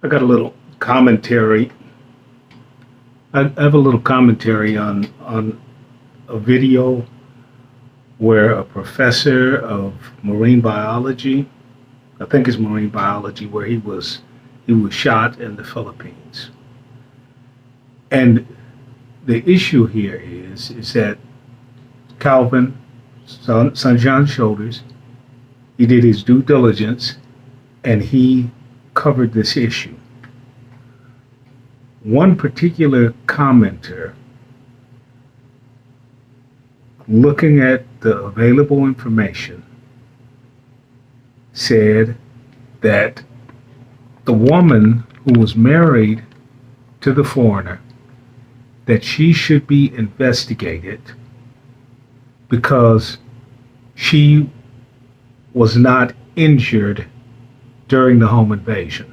I got a little commentary. I have a little commentary on a video where a professor of marine biology, I think it's marine biology, where he was shot in the Philippines. And the issue here is that Calvin, son John Shoulders, he did his due diligence and he covered this issue. One particular commenter, looking at the available information, said that the woman who was married to the foreigner, that she should be investigated because she was not injured during the home invasion.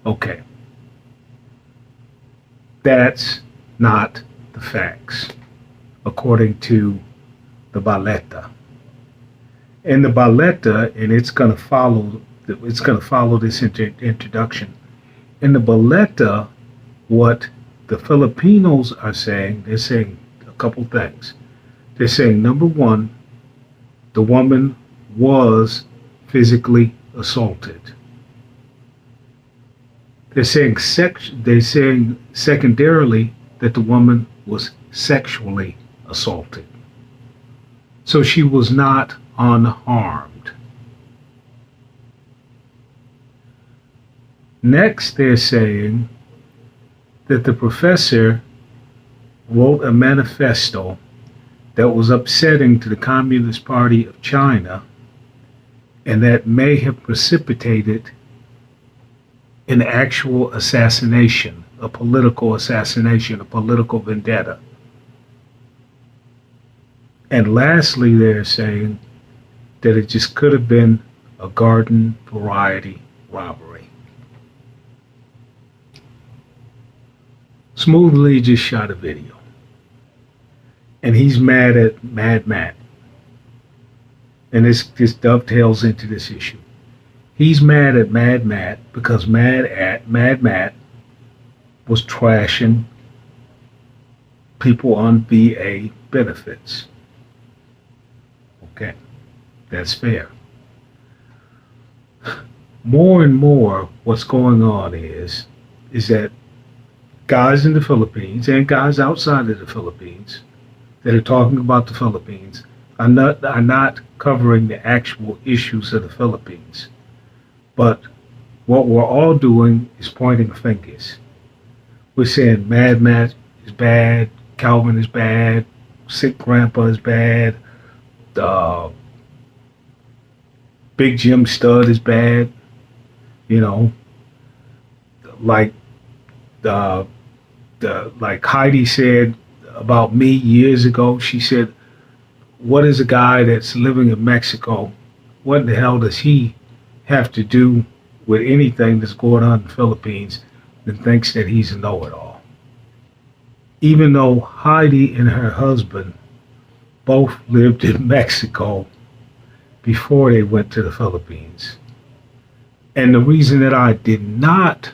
Okay. That's not the facts, according to the balita. In the balita, and it's going to follow this introduction. In the balita, what the Filipinos are saying, they're saying a couple things. They're saying, number one, the woman was physically assaulted. They're saying secondarily that the woman was sexually assaulted. So she was not unharmed. Next, they're saying that the professor wrote a manifesto that was upsetting to the Communist Party of China, and that may have precipitated an actual assassination, a political assassination, a political vendetta. And lastly, they're saying that it just could have been a garden variety robbery. Smoothly just shot a video. And he's mad at Mad Matt. And this dovetails into this issue. He's mad at Mad Matt because Mad Matt was trashing people on VA benefits. Okay, that's fair. More and more, what's going on is that guys in the Philippines and guys outside of the Philippines that are talking about the Philippines are not covering the actual issues of the Philippines. But what we're all doing is pointing fingers. We're saying Mad Matt is bad, Calvin is bad, Sick Grandpa is bad, Big Jim Stud is bad. You know, like like Heidi said about me years ago. She said, "What is a guy that's living in Mexico? What the hell does he have to do with anything that's going on in the Philippines?" And thinks that he's a know-it-all. Even though Heidi and her husband both lived in Mexico before they went to the Philippines. And the reason that I did not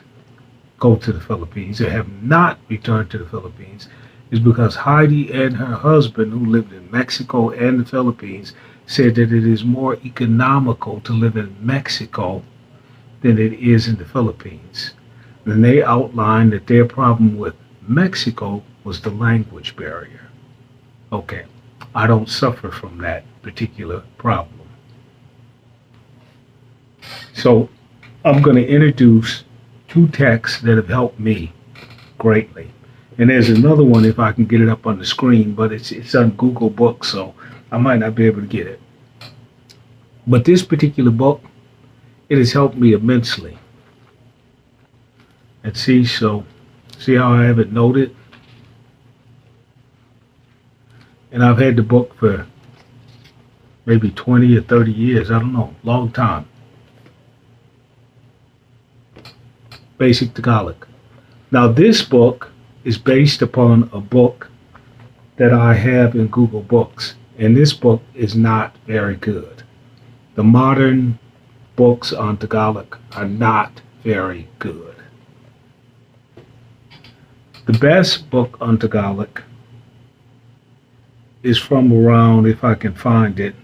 go to the Philippines or have not returned to the Philippines is because Heidi and her husband, who lived in Mexico and the Philippines, said that it is more economical to live in Mexico than it is in the Philippines. And they outlined that their problem with Mexico was the language barrier. Okay, I don't suffer from that particular problem. So I'm going to introduce two texts that have helped me greatly. And there's another one, if I can get it up on the screen, but it's on Google Books, so I might not be able to get it. But this particular book, it has helped me immensely. And see how I have it noted? And I've had the book for maybe 20 or 30 years, I don't know, long time. Basic Tagalog. Now this book is based upon a book that I have in Google Books, and this book is not very good. The modern books on Tagalog are not very good. The best book on Tagalog is from around, if I can find it.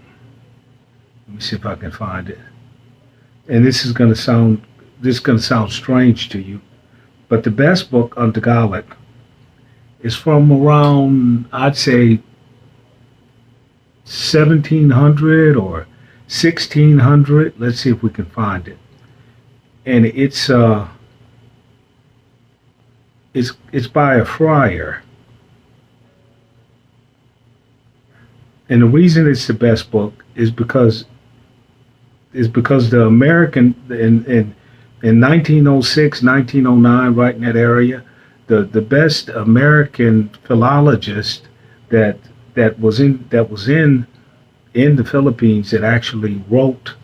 Let me see if I can find it. And this is going to sound strange to you, but the best book on Tagalog is from around, I'd say, 1700 or 1600. Let's see if we can find it. And it's by a friar. And the reason it's the best book is because the American in 1906, 1909, right in that area, the best American philologist that was in the Philippines that actually wrote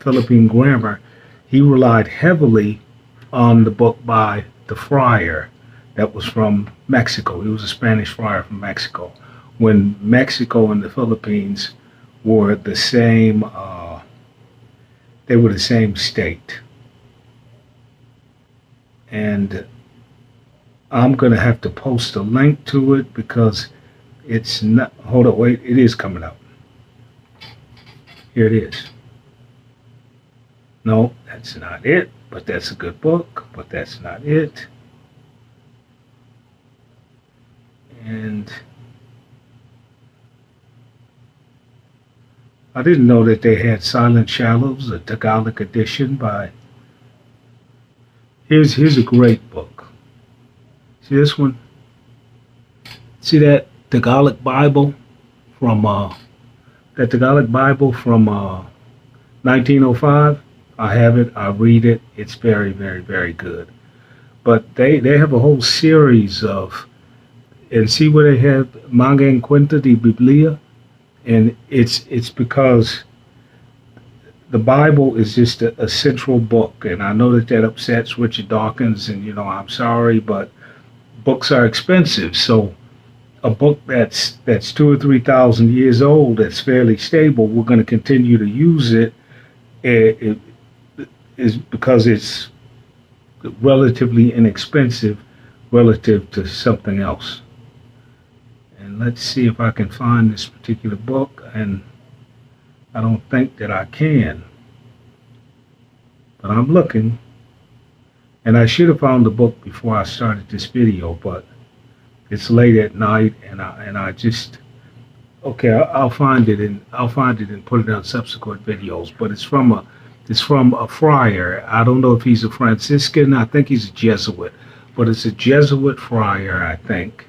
Philippine grammar, he relied heavily on the book by the friar that was from Mexico. He was a Spanish friar from Mexico. When Mexico and the Philippines were the same, they were the same state. And I'm going to have to post a link to it because it's not, hold on, wait, it is coming up. Here it is. No, that's not it, but that's a good book, but that's not it. And I didn't know that they had Silent Shallows, a Tagalog edition by, here's a great book. See this one? See that Tagalog Bible from 1905? I have it, I read it, it's very, very, very good. But they have a whole series of, and see where they have Manga en Cuenta de Biblia? And it's because the Bible is just a central book, and I know that upsets Richard Dawkins, and I'm sorry, but books are expensive. So a book that's 2,000 or 3,000 years old, that's fairly stable, we're going to continue to use it. It is because it's relatively inexpensive relative to something else. And let's see if I can find this particular book, and I don't think that I can, but I'm looking. And I should have found the book before I started this video, but it's late at night, and I just, okay, I'll find it and put it on subsequent videos. But it's from a friar. I don't know if he's a Franciscan. I think he's a Jesuit, but it's a Jesuit friar, I think,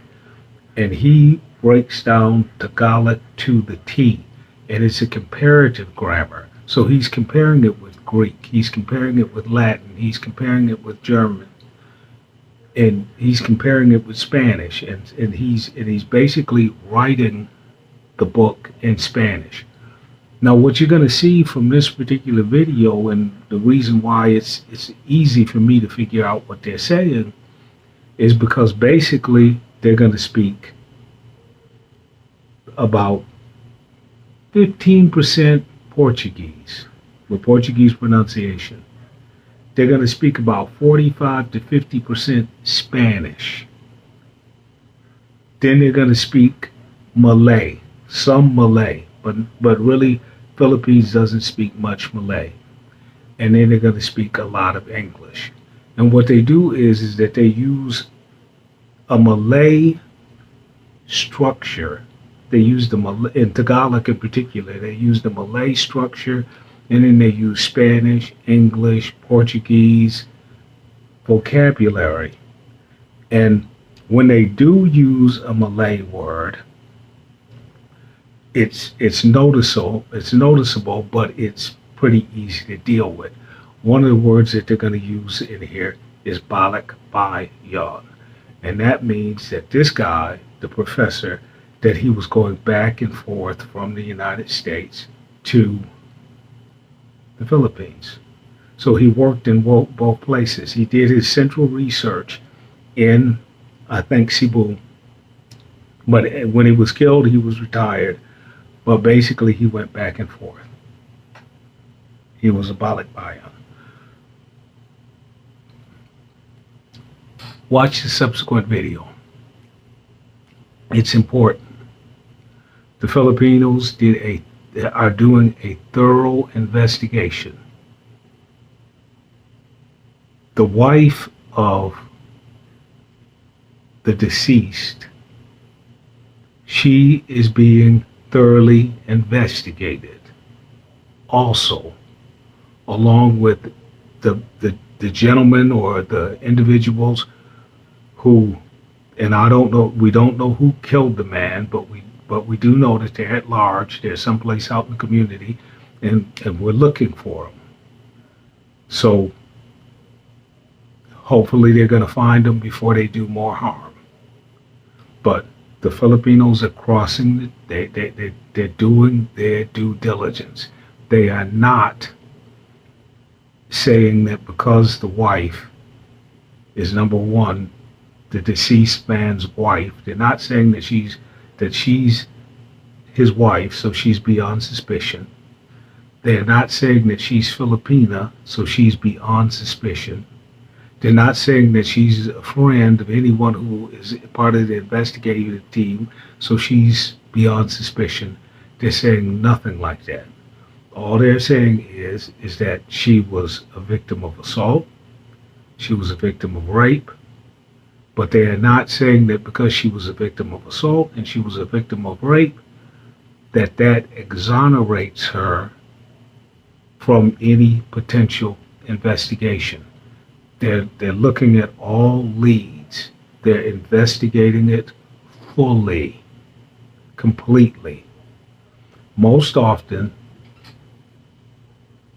and he breaks down Tagalog to the T, and it's a comparative grammar. So he's comparing it with Greek, he's comparing it with Latin, he's comparing it with German, and he's comparing it with Spanish, and he's basically writing the book in Spanish. Now, what you're going to see from this particular video, and the reason why it's easy for me to figure out what they're saying, is because basically they're going to speak about 15% Portuguese, with Portuguese pronunciation. They're going to speak about 45 to 50% Spanish. Then they're going to speak Malay, some Malay, but really Philippines doesn't speak much Malay. And then they're going to speak a lot of English. And what they do is that they use a Malay structure. They use the Malay, in Tagalog in particular, they use the Malay structure, and then they use Spanish, English, Portuguese vocabulary. And when they do use a Malay word, it's noticeable, but it's pretty easy to deal with. One of the words that they're going to use in here is balik bayan. And that means that this guy, the professor, that he was going back and forth from the United States to the Philippines. So he worked in both places. He did his central research in, I think, Cebu. But when he was killed, he was retired. But basically, he went back and forth. He was a balik bayan. Watch the subsequent video. It's important. The Filipinos are doing a thorough investigation. The wife of the deceased, she is being thoroughly investigated also, along with the gentleman or the individuals who, and we don't know who killed the man, but we do know that they're at large. They're someplace out in the community, and we're looking for them. So hopefully they're going to find them before they do more harm. But the Filipinos are crossing, they're doing their due diligence. They are not saying that because the wife is, number one, the deceased man's wife. They're not saying that she's his wife, so she's beyond suspicion. They're not saying that she's Filipina, so she's beyond suspicion. They're not saying that she's a friend of anyone who is part of the investigative team, so she's beyond suspicion. They're saying nothing like that. All they're saying is that she was a victim of assault, she was a victim of rape, but they are not saying that because she was a victim of assault and she was a victim of rape, that exonerates her from any potential investigation. They're looking at all leads. They're investigating it fully, completely. Most often,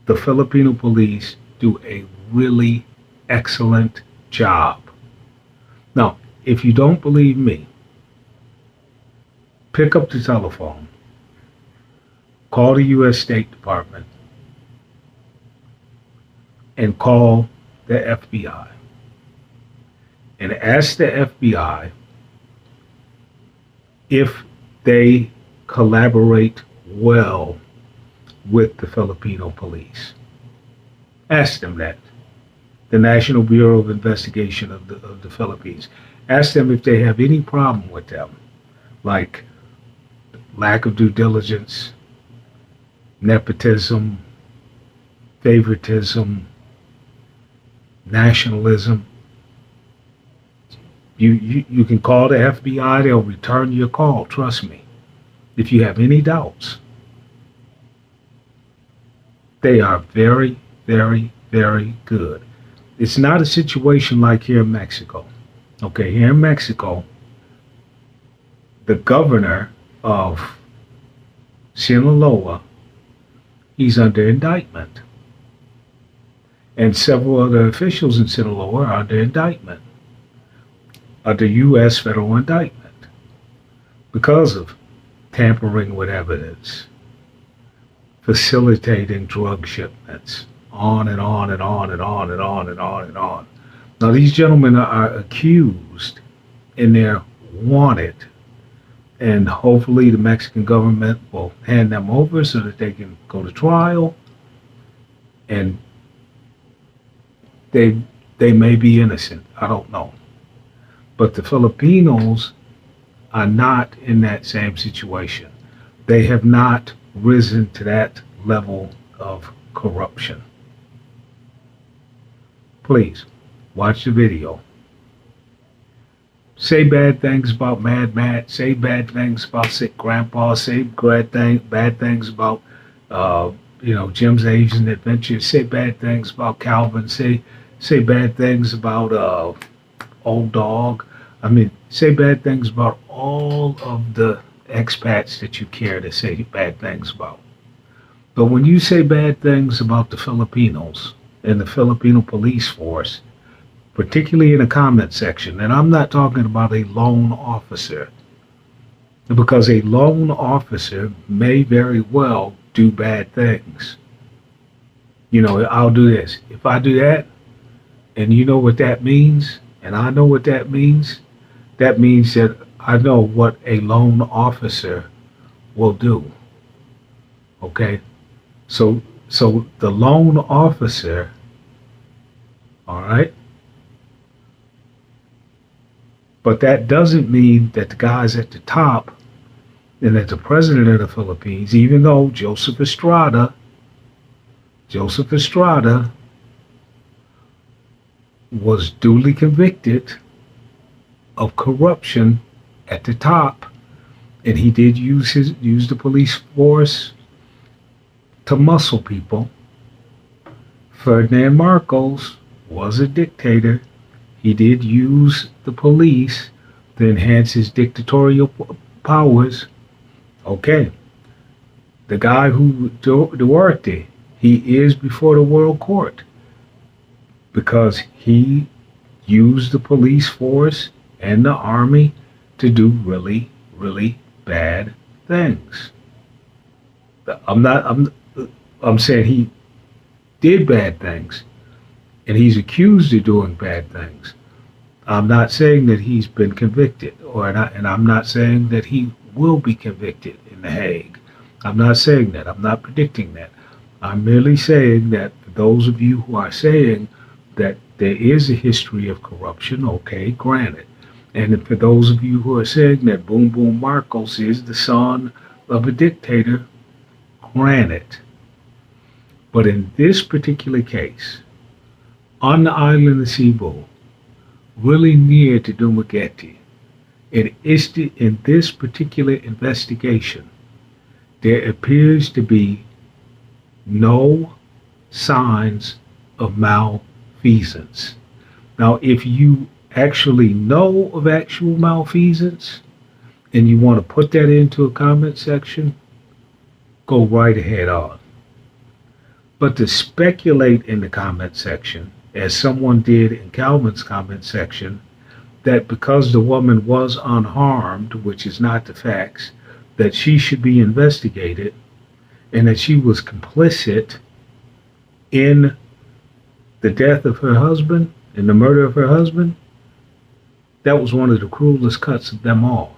the Filipino police do a really excellent job. Now, if you don't believe me, pick up the telephone, call the U.S. State Department, and call the FBI. And ask the FBI if they collaborate well with the Filipino police. Ask them that. The National Bureau of Investigation of the Philippines. Ask them if they have any problem with them, like lack of due diligence, nepotism, favoritism, nationalism. You can call the FBI, they'll return your call, trust me. If you have any doubts, they are very, very, very good. It's not a situation like here in Mexico. Okay, here in Mexico, the governor of Sinaloa, he's under indictment. And several other officials in Sinaloa are under indictment, under U.S. federal indictment, because of tampering with evidence, facilitating drug shipments, on and on and on and on and on and on and on. Now, these gentlemen are accused and they're wanted, and hopefully the Mexican government will hand them over so that they can go to trial, and they may be innocent. I don't know. But the Filipinos are not in that same situation. They have not risen to that level of corruption. Please, watch the video. Say bad things about Mad Matt. Say bad things about Sick Grandpa. Say bad things about, Jim's Asian Adventures. Say bad things about Calvin. Say bad things about Old Dog. Say bad things about all of the expats that you care to say bad things about. But when you say bad things about the Filipinos and the Filipino police force, particularly in the comment section, and I'm not talking about a lone officer, because a lone officer may very well do bad things. I'll do this. If I do that, and you know what that means, and I know what that means that I know what a lone officer will do. Okay? So the lone officer, all right, But that doesn't mean that the guys at the top and that the president of the Philippines, even though Joseph Estrada was duly convicted of corruption at the top, and he did use the police force to muscle people. Ferdinand Marcos was a dictator. He did use the police to enhance his dictatorial powers. Okay. The guy who, Duarte, he is before the world court because he used the police force and the army to do really, really bad things. I'm saying he did bad things, and he's accused of doing bad things. I'm not saying that he's been convicted, and I'm not saying that he will be convicted in The Hague. I'm not saying that. I'm not predicting that. I'm merely saying that for those of you who are saying that there is a history of corruption, okay, granted. And for those of you who are saying that Boom Boom Marcos is the son of a dictator, granted. But in this particular case, on the island of Cebu, really near to Dumaguete, in this particular investigation, there appears to be no signs of malfeasance. Now, if you actually know of actual malfeasance and you want to put that into a comment section, go right ahead on. But to speculate in the comment section, as someone did in Calvin's comment section, that because the woman was unharmed, which is not the facts, that she should be investigated and that she was complicit in the death of her husband, in the murder of her husband, that was one of the cruelest cuts of them all,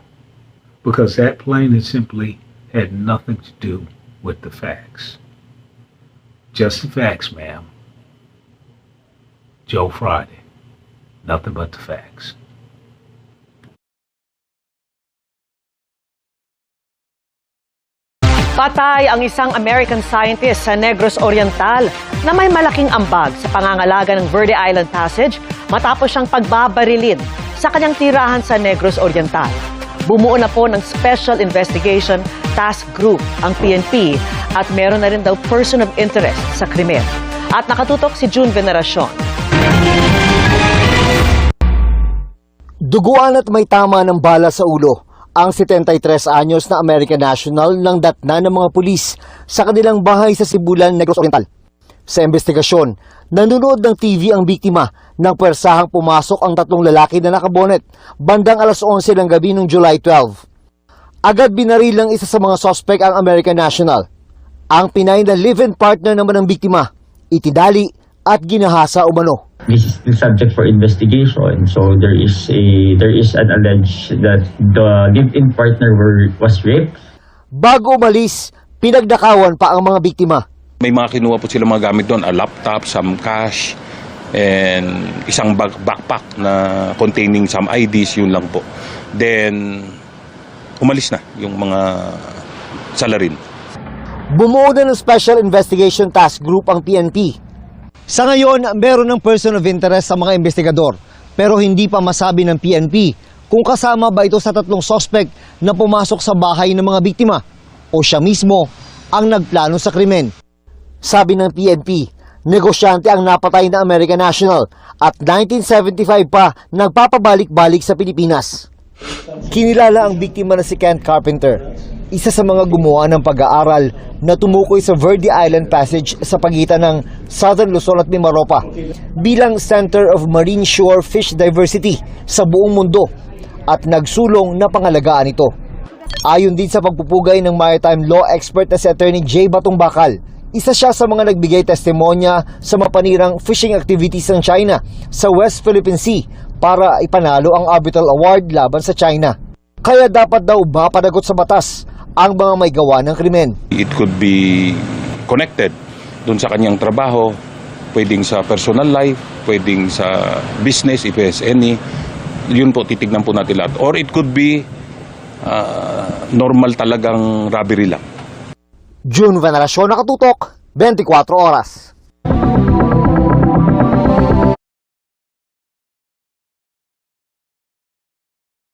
because that plain and simply had nothing to do with the facts. Just the facts, ma'am. Joe Friday. Nothing but the facts. Patay ang isang American scientist sa Negros Oriental na may malaking ambag sa pangangalaga ng Verde Island Passage matapos siyang pagbabarilin sa kanyang tirahan sa Negros Oriental. Bumuo na po ng Special Investigation Task Group ang PNP at meron na rin daw person of interest sa krimen. At nakatutok si June Veneracion. Duguan at may tama ng bala sa ulo ang 73 anyos na American national ng datna ng mga pulis sa kanilang bahay sa Sibulan, Negros Oriental. Sa investigasyon, nanonood ng TV ang biktima nang pwersahang pumasok ang tatlong lalaki na nakabonet bandang alas 11 ng gabi noong July 12. Agad binaril ng isa sa mga suspect ang American national. Ang Pinay na live-in partner naman ng biktima, itinali at ginahasa umano. This is the subject for investigation. So there is an allege that the live-in partner was raped. Bago umalis, pinagdakawan pa ang mga biktima. May mga kinuha po sila mga gamit doon, a laptop, some cash, and isang backpack na containing some IDs, yun lang po. Then, umalis na yung mga salarin. Bumuo na ng Special Investigation Task Group ang PNP. Sa ngayon, meron ng person of interest sa mga investigador, pero hindi pa masabi ng PNP kung kasama ba ito sa tatlong suspect na pumasok sa bahay ng mga biktima o siya mismo ang nagplano sa krimen. Sabi ng PNP, negosyante ang napatay na American national at 1975 pa nagpapabalik-balik sa Pilipinas. Kinilala ang biktima na si Kent Carpenter, isa sa mga gumawa ng pag-aaral na tumukoy sa Verde Island Passage sa pagitan ng Southern Luzon at Mimaropa bilang Center of Marine Shore Fish Diversity sa buong mundo at nagsulong na pangalagaan ito. Ayon din sa pagpupugay ng maritime law expert na si Attorney J. Batong Bakal, isa siya sa mga nagbigay testimonya sa mapanirang fishing activities ng China sa West Philippine Sea para ipanalo ang Arbitral Award laban sa China. Kaya dapat daw mapanagot sa batas ang mga may gawa ng krimen. It could be connected dun sa kanyang trabaho, pwedeng sa personal life, pwedeng sa business if has any, Yun po, titignan po natin lahat. Or it could be normal talagang robbery lang. June Veneracion, Nakatutok, 24 Oras.